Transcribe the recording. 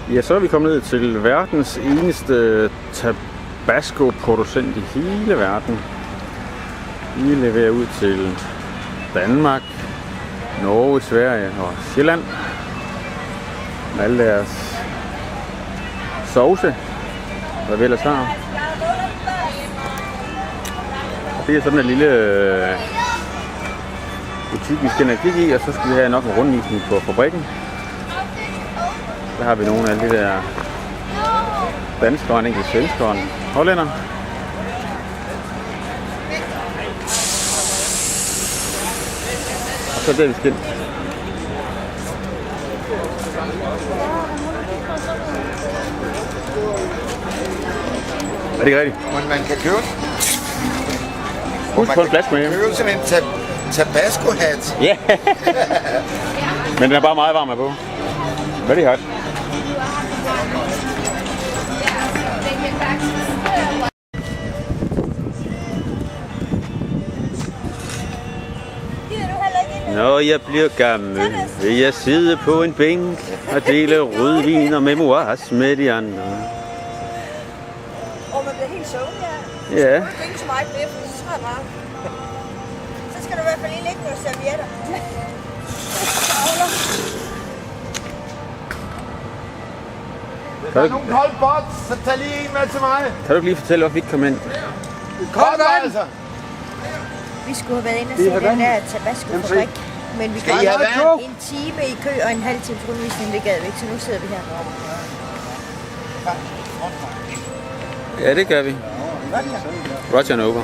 Ja, så er vi kommet ned til verdens eneste tabasco-producent i hele verden. Vi leverer ud til Danmark, Norge, Sverige og Sjælland. Med alle deres sauce, hvad vi ellers har. Det er sådan en lille butik, vi skal ind og kigge i, og så skal vi have nok en rundvisning på fabrikken. Der har vi nogle af de der danskere, en enkelt svensker og en hollænder. Og så der vi skal ind. Er det ikke rigtigt? Men man kan købe Husk på en flaske med hjem. købe sådan en tabasco-hat. Ja. Men den er bare meget varm her på. Very hot. Når jeg bliver gammel, vil jeg sidde på en bænk og dele rødvin og memoirs med de andre. Og man bliver helt søvnig, ja. Ja. Du ikke så meget med, for så er det bare. Så skal du i hvert fald lige lægge nogle servietter. Hvis der er nogen kold bot, så tag lige en med til mig. Kan du ikke lige fortælle, hvorfor vi ikke kom ind? Kold altså. Vi skulle have været inde og se den der tabasco-fabrik. Men vi Skal I kan have vand? en time i kø og en halv times rundvisning, det gad vi ikke, så nu sidder vi her. Ja, det gør vi. Roger and over.